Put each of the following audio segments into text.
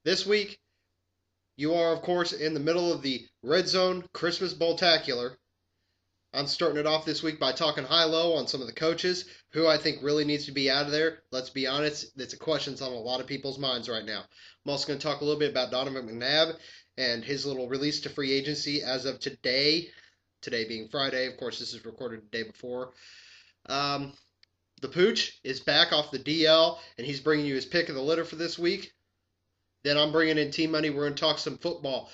This week, you are, of course, in the middle of the Red Zone Christmas Bowltacular. I'm starting it off this week by talking high-low on some of the coaches, who I think really needs to be out of there. Let's be honest, it's a question's on a lot of people's minds right now. I'm also going to talk a little bit about Donovan McNabb and his little release to free agency as of today. Today being Friday. Of course, this is recorded the day before. The Pooch is back off the DL, and he's bringing you his pick of the litter for this week. Then I'm bringing in Team Money. We're going to talk some football,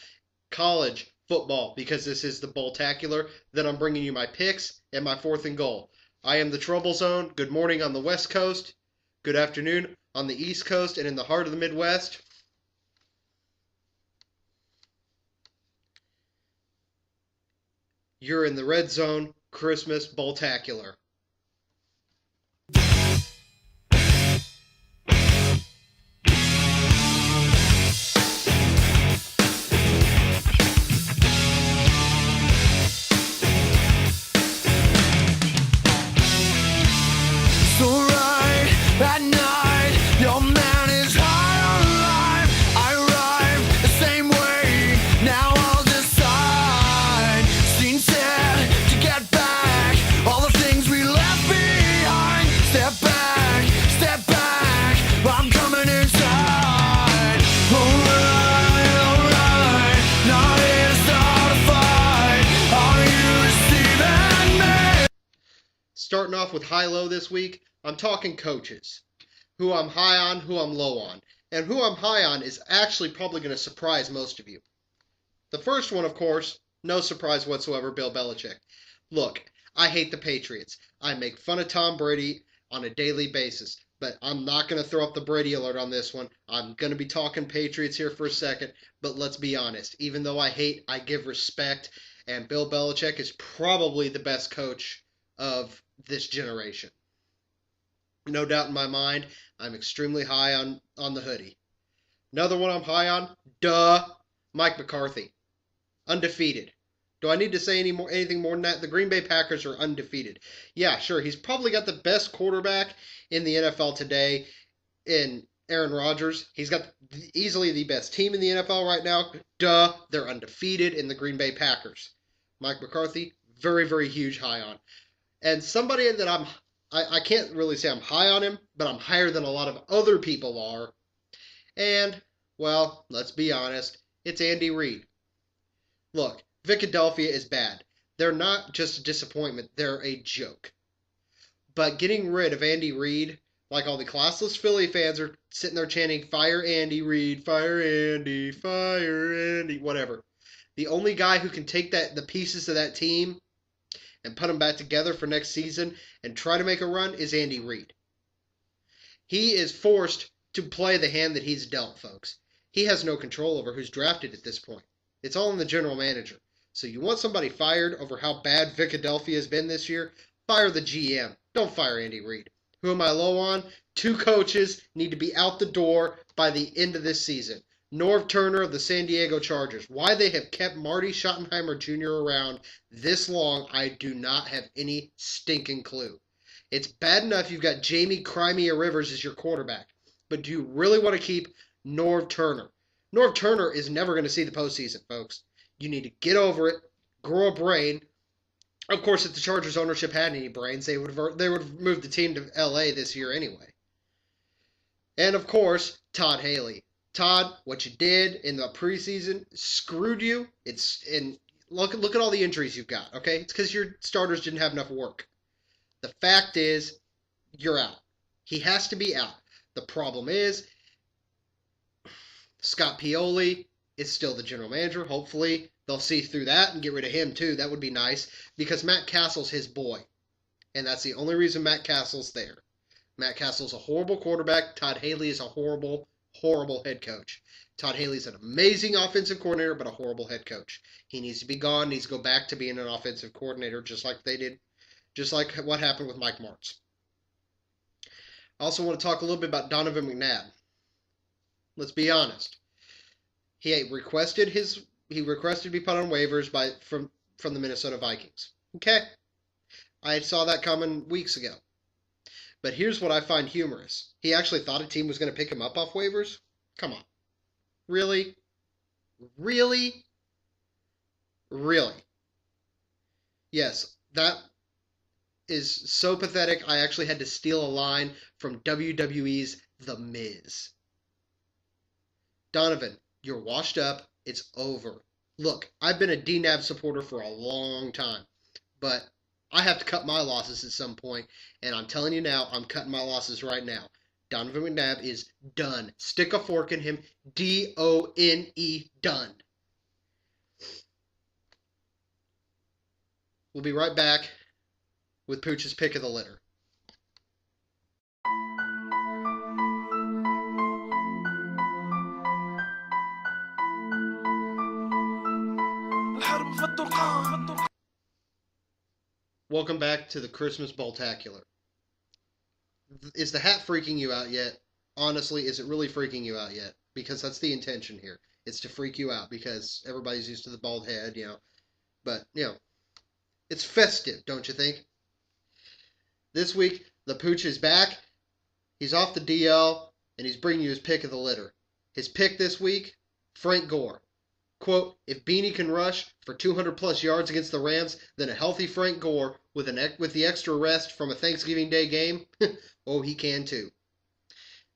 college football, because this is the Bowltacular. Then I'm bringing you my picks and my fourth and goal. I am the Trubl Zone. Good morning on the West Coast. Good afternoon on the East Coast and in the heart of the Midwest. You're in the Red Zone Christmas Bowltacular. Starting off with high-low this week, I'm talking coaches. Who I'm high on, who I'm low on. And who I'm high on is actually probably going to surprise most of you. The first one, of course, no surprise whatsoever, Bill Belichick. Look, I hate the Patriots. I make fun of Tom Brady on a daily basis. But I'm not going to throw up the Brady alert on this one. I'm going to be talking Patriots here for a second. But let's be honest. Even though I hate, I give respect. And Bill Belichick is probably the best coach of this generation. No doubt in my mind, I'm extremely high on the hoodie. Another one I'm high on, Mike McCarthy. Undefeated. Do I need to say anything more than that? The Green Bay Packers are undefeated. Yeah, sure, he's probably got the best quarterback in the NFL today in Aaron Rodgers. He's got easily the best team in the NFL right now. They're undefeated in the Green Bay Packers. Mike McCarthy, very, very huge high on. And somebody that I can't really say I'm high on him, but I'm higher than a lot of other people are. And, well, let's be honest, it's Andy Reid. Look, Philadelphia is bad. They're not just a disappointment, they're a joke. But getting rid of Andy Reid, like all the classless Philly fans are sitting there chanting, fire Andy Reid, fire Andy, fire Andy, whatever. The only guy who can take the pieces of that team and put them back together for next season and try to make a run is Andy Reid. He is forced to play the hand that he's dealt, folks. He has no control over who's drafted at this point. It's all in the general manager. So you want somebody fired over how bad Philadelphia has been this year? Fire the GM. Don't fire Andy Reid. Who am I low on? 2 coaches need to be out the door by the end of this season. Norv Turner of the San Diego Chargers. Why they have kept Marty Schottenheimer Jr. around this long, I do not have any stinking clue. It's bad enough you've got Jamie Crimea Rivers as your quarterback, but do you really want to keep Norv Turner? Norv Turner is never going to see the postseason, folks. You need to get over it, grow a brain. Of course, if the Chargers ownership had any brains, they would have moved the team to LA this year anyway. And of course, Todd Haley. Todd, what you did in the preseason screwed you. Look at all the injuries you've got, okay? It's because your starters didn't have enough work. The fact is, you're out. He has to be out. The problem is, Scott Pioli is still the general manager. Hopefully, they'll see through that and get rid of him too. That would be nice because Matt Castle's his boy. And that's the only reason Matt Castle's there. Matt Castle's a horrible quarterback. Todd Haley is a horrible head coach. Todd Haley's an amazing offensive coordinator, but a horrible head coach. He needs to be gone. Needs to go back to being an offensive coordinator, just like they did, just like what happened with Mike Martz. I also want to talk a little bit about Donovan McNabb. Let's be honest. He requested to be put on waivers from the Minnesota Vikings. Okay, I saw that coming weeks ago. But here's what I find humorous. He actually thought a team was going to pick him up off waivers? Come on. Really? Really? Really? Yes, that is so pathetic. I actually had to steal a line from WWE's The Miz. Donovan, you're washed up. It's over. Look, I've been a DNAB supporter for a long time, but I have to cut my losses at some point, and I'm telling you now, I'm cutting my losses right now. Donovan McNabb is done. Stick a fork in him. DONE, done. We'll be right back with Pooch's pick of the litter. Welcome back to the Christmas Bowltacular. Is the hat freaking you out yet? Honestly, is it really freaking you out yet? Because that's the intention here. It's to freak you out because everybody's used to the bald head, But, it's festive, don't you think? This week, the Pooch is back. He's off the DL, and he's bringing you his pick of the litter. His pick this week, Frank Gore. Quote, if Beanie can rush for 200-plus yards against the Rams, then a healthy Frank Gore with the extra rest from a Thanksgiving Day game, oh, he can too.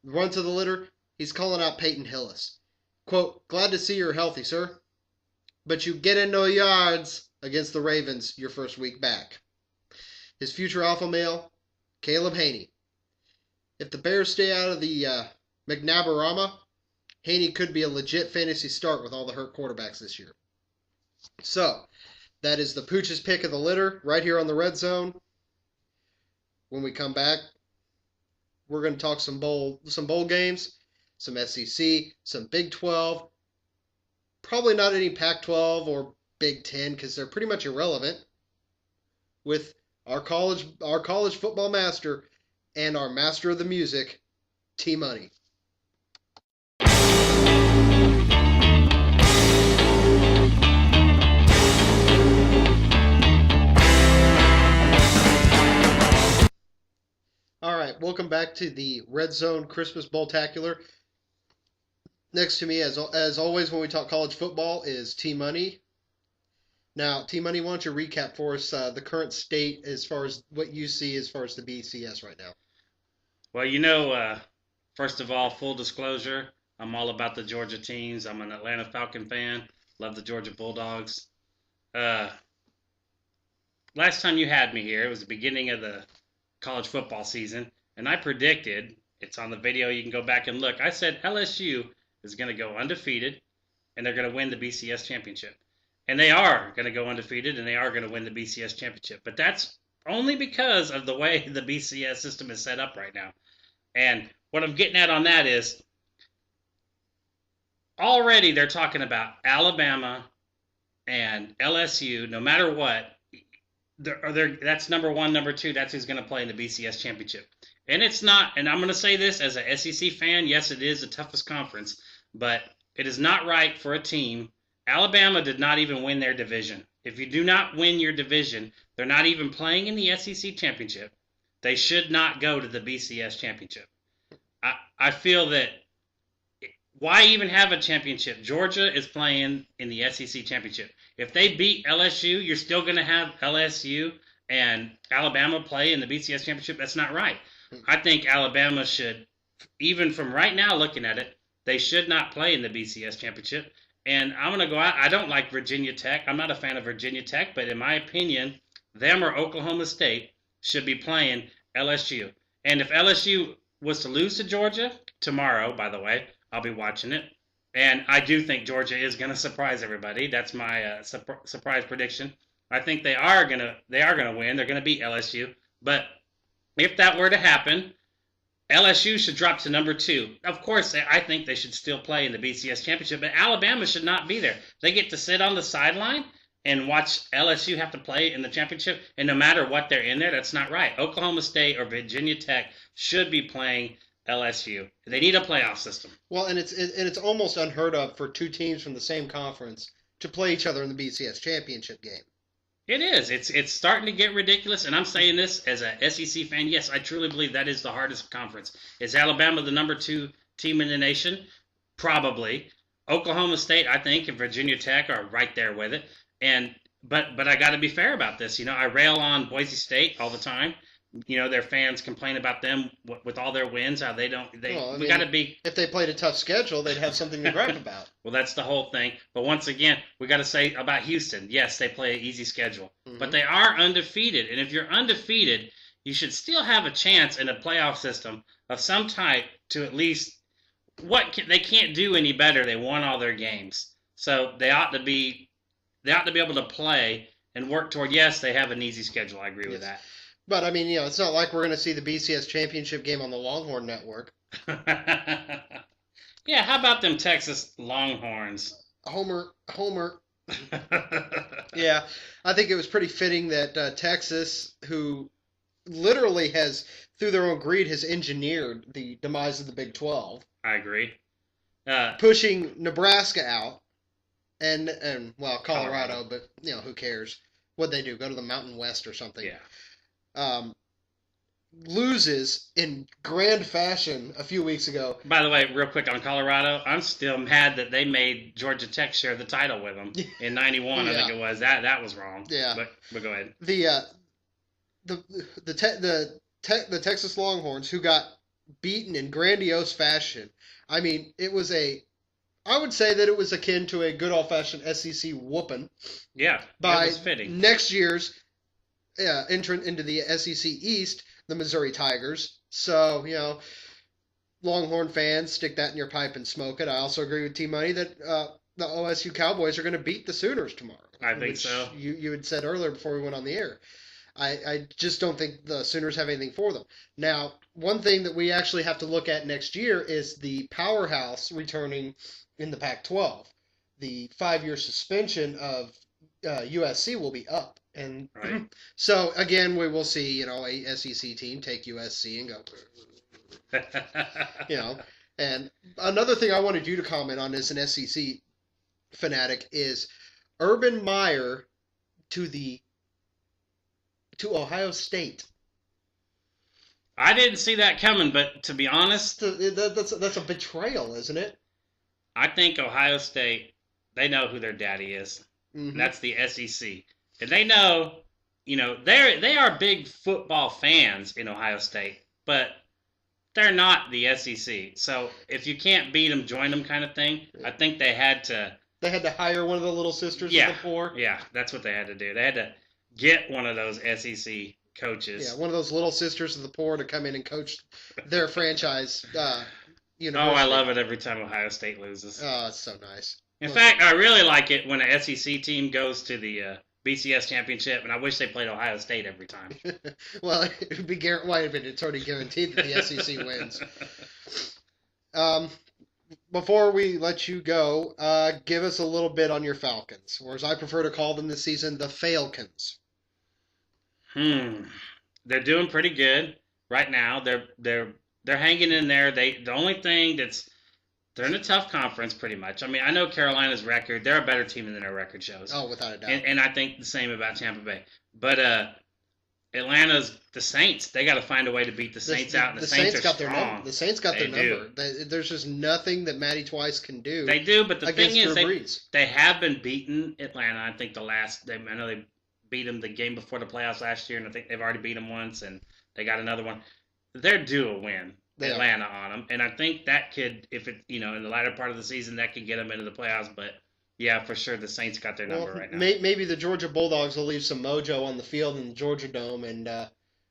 Run to the litter, he's calling out Peyton Hillis. Quote, glad to see you're healthy, sir. But you get in no yards against the Ravens your first week back. His future alpha male, Caleb Haney. If the Bears stay out of the McNabbarama, Haney could be a legit fantasy start with all the hurt quarterbacks this year. So, that is the Pooch's pick of the litter right here on the Red Zone. When we come back, we're going to talk some bowl games, some SEC, some Big 12. Probably not any Pac-12 or Big 10 because they're pretty much irrelevant. With our college football master and our master of the music, T-Money. All right, welcome back to the Red Zone Christmas Bowltacular. Next to me, as always, when we talk college football, is T-Money. Now, T-Money, why don't you recap for us the current state as far as what you see as far as the BCS right now? Well, first of all, full disclosure, I'm all about the Georgia teams. I'm an Atlanta Falcon fan. Love the Georgia Bulldogs. Last time you had me here, it was the beginning of the college football season, and I predicted, it's on the video, you can go back and look, I said LSU is going to go undefeated, and they're going to win the BCS championship. And they are going to go undefeated, and they are going to win the BCS championship. But that's only because of the way the BCS system is set up right now. And what I'm getting at on that is, already they're talking about Alabama and LSU, no matter what, that's number one, number two. That's who's going to play in the BCS championship. And it's not, and I'm going to say this as a SEC fan, yes, it is the toughest conference, but it is not right for a team. Alabama did not even win their division. If you do not win your division, they're not even playing in the SEC championship. They should not go to the BCS championship. I feel that why even have a championship? Georgia is playing in the SEC championship. If they beat LSU, you're still going to have LSU and Alabama play in the BCS championship. That's not right. I think Alabama should, even from right now looking at it, they should not play in the BCS championship. And I'm going to go out. I don't like Virginia Tech. I'm not a fan of Virginia Tech, but in my opinion, them or Oklahoma State should be playing LSU. And if LSU was to lose to Georgia tomorrow, by the way, I'll be watching it. And I do think Georgia is going to surprise everybody. That's my surprise prediction. I think they are going to win. They're going to beat LSU. But if that were to happen, LSU should drop to number 2. Of course, I think they should still play in the BCS championship, but Alabama should not be there. They get to sit on the sideline and watch LSU have to play in the championship, and no matter what they're in there, that's not right. Oklahoma State or Virginia Tech should be playing LSU. They need a playoff system. Well, and it's almost unheard of for two teams from the same conference to play each other in the BCS championship game. It is. It's starting to get ridiculous, and I'm saying this as a SEC fan. Yes, I truly believe that is the hardest conference. Is Alabama the number 2 team in the nation? Probably. Oklahoma State, I think, and Virginia Tech are right there with it. And but I got to be fair about this. I rail on Boise State all the time. Their fans complain about them with all their wins. How they don't. Well, We got to be. If they played a tough schedule, they'd have something to gripe about. Well, that's the whole thing. But once again, we got to say about Houston. Yes, they play an easy schedule, but they are undefeated. And if you're undefeated, you should still have a chance in a playoff system of some type to at least they can't do any better. They won all their games, so they ought to be able to play and work toward. Yes, they have an easy schedule. I agree with that. But I mean, it's not like we're going to see the BCS championship game on the Longhorn Network. Yeah, how about them Texas Longhorns? Homer. Yeah, I think it was pretty fitting that Texas, who literally has, through their own greed, has engineered the demise of the Big 12. I agree. Pushing Nebraska out, and Colorado, but who cares? What'd they do? Go to the Mountain West or something? Yeah. Loses in grand fashion a few weeks ago. By the way, real quick on Colorado, I'm still mad that they made Georgia Tech share the title with them in '91. Yeah. I think it was that was wrong. Yeah, but go ahead. The Texas Longhorns, who got beaten in grandiose fashion. I mean, I would say that it was akin to a good old-fashioned SEC whooping. Yeah, by it was fitting. Next year's entrant into the SEC East, the Missouri Tigers. So, Longhorn fans, stick that in your pipe and smoke it. I also agree with T-Money that the OSU Cowboys are going to beat the Sooners tomorrow. I think so. You had said earlier before we went on the air. I just don't think the Sooners have anything for them. Now, one thing that we actually have to look at next year is the powerhouse returning in the Pac-12. The 5-year suspension of USC will be up. And right. So, again, we will see, a SEC team take USC and go, And another thing I wanted you to comment on as an SEC fanatic is Urban Meyer to Ohio State. I didn't see that coming, but to be honest, that's a betrayal, isn't it? I think Ohio State, they know who their daddy is. Mm-hmm. That's the SEC. And they know, they are big football fans in Ohio State, but they're not the SEC. So if you can't beat them, join them kind of thing. I think they had to. They had to hire one of the little sisters of the poor. Yeah, that's what they had to do. They had to get one of those SEC coaches. Yeah, one of those little sisters of the poor to come in and coach their franchise. Oh, I love it every time Ohio State loses. Oh, it's so nice. In fact, I really like it when an SEC team goes to the BCS championship, and I wish they played Ohio State every time. Well, it would be it's already guaranteed that the SEC wins. Before we let you go, give us a little bit on your Falcons, or as I prefer to call them this season, the Falcons. They're doing pretty good right now. They're hanging in there. The only thing they're in a tough conference pretty much. I mean, I know Carolina's record. They're a better team than their record shows. Oh, without a doubt. And I think the same about Tampa Bay. But Atlanta's the Saints. They got to find a way to beat the Saints out. And the Saints are strong. The Saints got their number. There's just nothing that Matty Twice can do. They do, but the thing is, they have been beaten Atlanta. I think I know they beat them the game before the playoffs last year, and I think they've already beat them once, and they got another one. They're due a win. Atlanta on them, and I think that could, if it in the latter part of the season, that could get them into the playoffs. But yeah, for sure, the Saints got their number right now. Maybe the Georgia Bulldogs will leave some mojo on the field in the Georgia Dome, and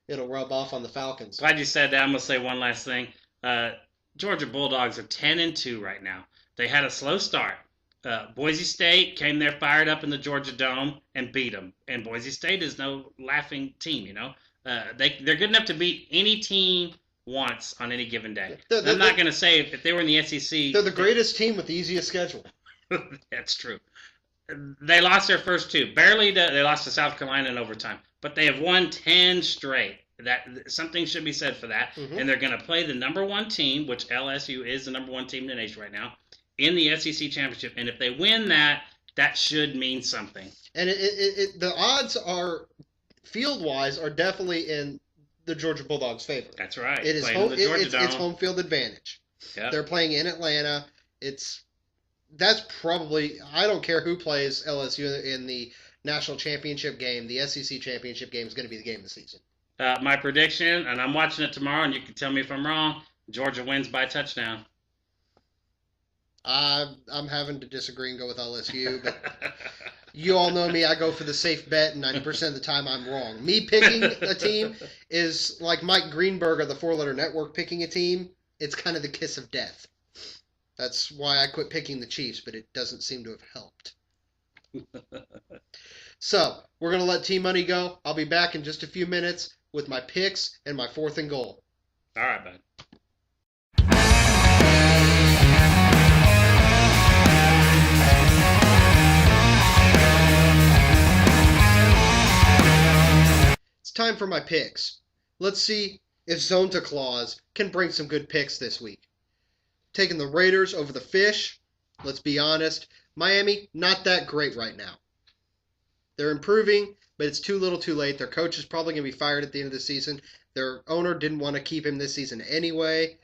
it'll rub off on the Falcons. Glad you said that. I'm gonna say one last thing. Georgia Bulldogs are 10-2 right now. They had a slow start. Boise State came there fired up in the Georgia Dome and beat them. And Boise State is no laughing team. They're good enough to beat any team once on any given day. I'm not going to say if they were in the SEC. They're the greatest team with the easiest schedule. That's true. They lost their first two. Barely. They lost to South Carolina in overtime. But they have won 10 straight. Something should be said for that. Mm-hmm. And they're going to play the number one team, which LSU is the number one team in the nation right now, in the SEC championship. And if they win that should mean something. And the odds are, field-wise, are definitely in the Georgia Bulldogs' favor. That's right. It's home field advantage. Yep. They're playing in Atlanta. It's That's probably, I don't care who plays LSU in the national championship game. The SEC championship game is going to be the game of the season. My prediction, and I'm watching it tomorrow, and you can tell me if I'm wrong. Georgia wins by touchdown. I'm having to disagree and go with LSU, but you all know me. I go for the safe bet, and 90% of the time I'm wrong. Me picking a team is like Mike Greenberg of the Four Letter Network picking a team. It's kind of the kiss of death. That's why I quit picking the Chiefs, but it doesn't seem to have helped. So, we're going to let Team Money go. I'll be back in just a few minutes with my picks and my 4th and goal. All right, bud. It's time for my picks. Let's see if Bowltacular can bring some good picks this week. Taking the Raiders over the Fish. Let's be honest, Miami, not that great right now. They're improving, but it's too little too late. Their coach is probably going to be fired at the end of the season. Their owner didn't want to keep him this season anyway.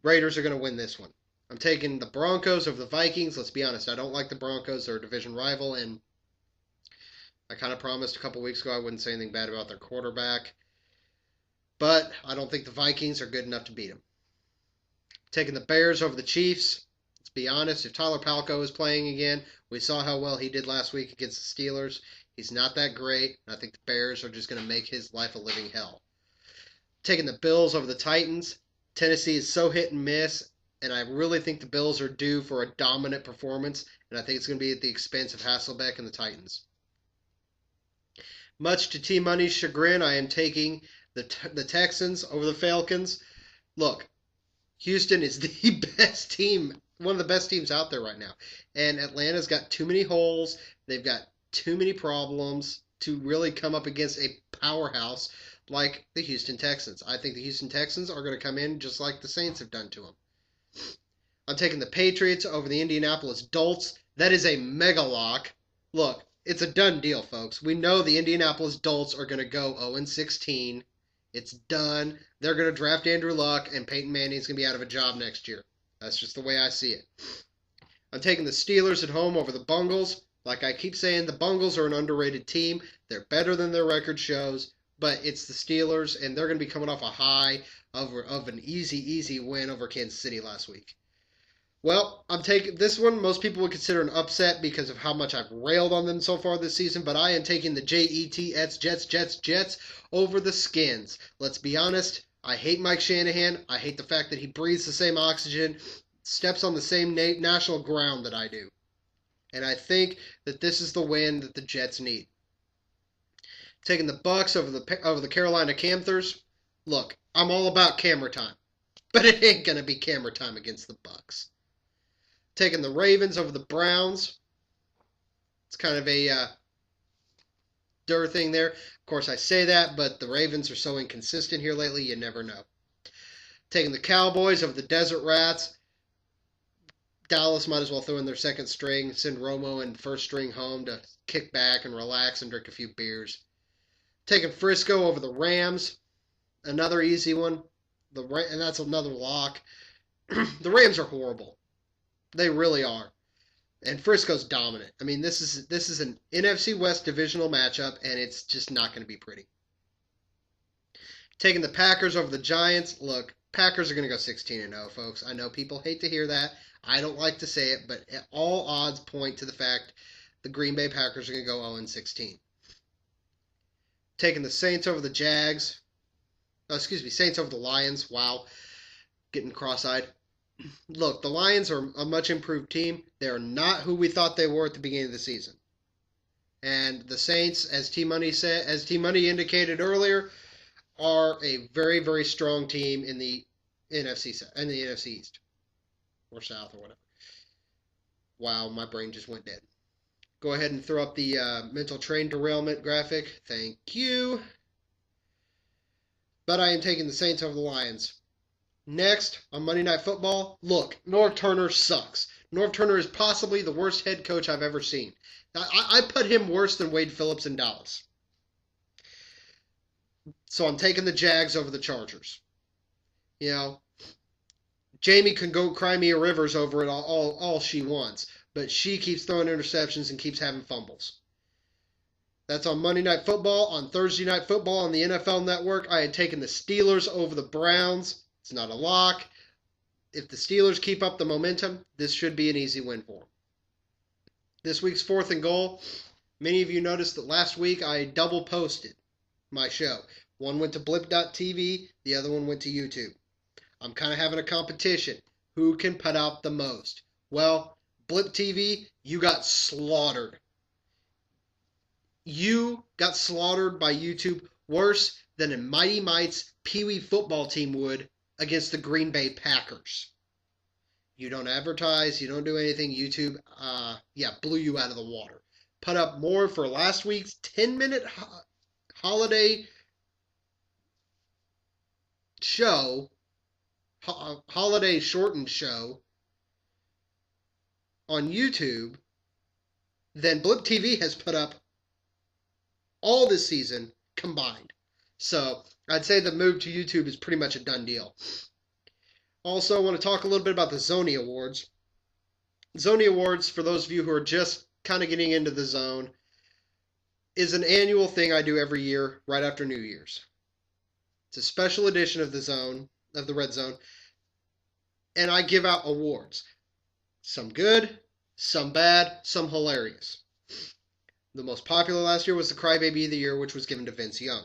Raiders are going to win this one. I'm taking the Broncos over the Vikings. Let's be honest, I don't like the Broncos. They're a division rival, and I kind of promised a couple weeks ago I wouldn't say anything bad about their quarterback. But I don't think the Vikings are good enough to beat them. Taking the Bears over the Chiefs. Let's be honest, if Tyler Palko is playing again, we saw how well he did last week against the Steelers. He's not that great, and I think the Bears are just going to make his life a living hell. Taking the Bills over the Titans. Tennessee is so hit and miss, and I really think the Bills are due for a dominant performance, and I think it's going to be at the expense of Hasselbeck and the Titans. Much to Team Money's chagrin, I am taking the Texans over the Falcons. Look, Houston is the best team, one of the best teams out there right now. And Atlanta's got too many holes. They've got too many problems to really come up against a powerhouse like the Houston Texans. I think the Houston Texans are going to come in just like the Saints have done to them. I'm taking the Patriots over the Indianapolis Dolts. That is a mega lock. Look, it's a done deal, folks. We know the Indianapolis Dolts are going to go 0-16. It's done. They're going to draft Andrew Luck, and Peyton Manning's going to be out of a job next year. That's just the way I see it. I'm taking the Steelers at home over the Bungles. Like I keep saying, the Bungles are an underrated team. They're better than their record shows, but it's the Steelers, and they're going to be coming off a high of an easy win over Kansas City last week. Well, I'm taking this one. Most people would consider an upset because of how much I've railed on them so far this season, but I am taking the Jets over the Skins. Let's be honest, I hate Mike Shanahan. I hate the fact that he breathes the same oxygen, steps on the same national ground that I do. And I think that this is the win that the Jets need. Taking the Bucks over the Carolina Panthers. Look, I'm all about camera time, but it ain't going to be camera time against the Bucks. Taking the Ravens over the Browns. It's kind of a thing there. Of course, I say that, but the Ravens are so inconsistent here lately, you never know. Taking the Cowboys over the Desert Rats. Dallas might as well throw in their second string, send Romo and first string home to kick back and relax and drink a few beers. Taking Frisco over the Rams. Another easy one. And that's another lock. The Rams are horrible. They really are. And Frisco's dominant. I mean, this is an NFC West divisional matchup, and it's just not going to be pretty. Taking the Packers over the Giants. Look, Packers are going to go 16-0, folks. I know people hate to hear that. I don't like to say it, but all odds point to the fact the Green Bay Packers are going to go 0-16. Taking the Saints over the Jags. Saints over the Lions. Wow. Getting cross-eyed. Look, the Lions are a much improved team. They are not who we thought they were at the beginning of the season. And the Saints, as Team Money indicated earlier, are a very, very strong team in the NFC East or South or whatever. Wow, my brain just went dead. Go ahead and throw up the mental train derailment graphic. Thank you. But I am taking the Saints over the Lions. Next, on Monday Night Football, look, Norv Turner sucks. Norv Turner is possibly the worst head coach I've ever seen. I put him worse than Wade Phillips in Dallas. So I'm taking the Jags over the Chargers. You know, Jamie can go cry me a rivers over it all she wants, but she keeps throwing interceptions and keeps having fumbles. That's on Monday Night Football. On Thursday Night Football on the NFL Network, I had taken the Steelers over the Browns. It's not a lock. If the Steelers keep up the momentum, this should be an easy win for them. This week's 4th and goal. Many of you noticed that last week I double posted my show. One went to blip.tv, the other one went to YouTube. I'm kind of having a competition. Who can put out the most? Well, Blip TV, you got slaughtered. You got slaughtered by YouTube worse than a Mighty Mites Pee Wee football team would against the Green Bay Packers. You don't advertise, you don't do anything. YouTube, blew you out of the water. Put up more for last week's 10-minute holiday show, holiday shortened show on YouTube than Blip TV has put up all this season combined. So I'd say the move to YouTube is pretty much a done deal. Also, I want to talk a little bit about the Zony Awards. Zony Awards, for those of you who are just kind of getting into the zone, is an annual thing I do every year right after New Year's. It's a special edition of the Zone, of the Red Zone, and I give out awards. Some good, some bad, some hilarious. The most popular last year was the Crybaby of the Year, which was given to Vince Young.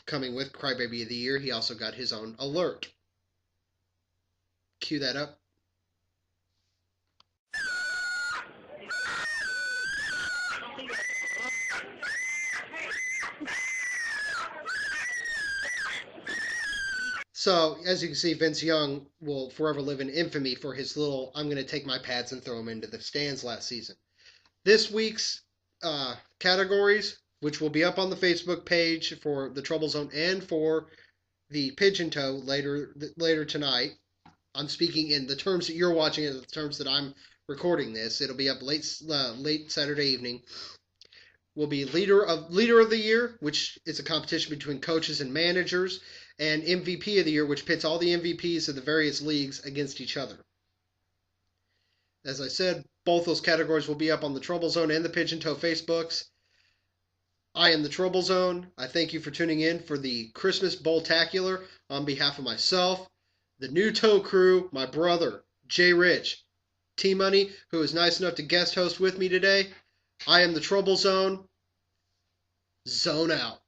Coming with Crybaby of the Year, he also got his own alert. Cue that up. So, as you can see, Vince Young will forever live in infamy for his little, I'm going to take my pads and throw them into the stands last season. This week's categories, which will be up on the Facebook page for the Trubl Zone and for the Pigeon Toe later tonight. I'm speaking in the terms that you're watching it, the terms that I'm recording this. It'll be up late Saturday evening. Will be leader of the year, which is a competition between coaches and managers, and MVP of the year, which pits all the MVPs of the various leagues against each other. As I said, both those categories will be up on the Trubl Zone and the Pigeon Toe Facebooks. I am the Trubl Zone. I thank you for tuning in for the Christmas Bowltacular on behalf of myself, the new Toe Crew, my brother, Jay Rich, T-Money, who is nice enough to guest host with me today. I am the Trubl Zone. Zone out.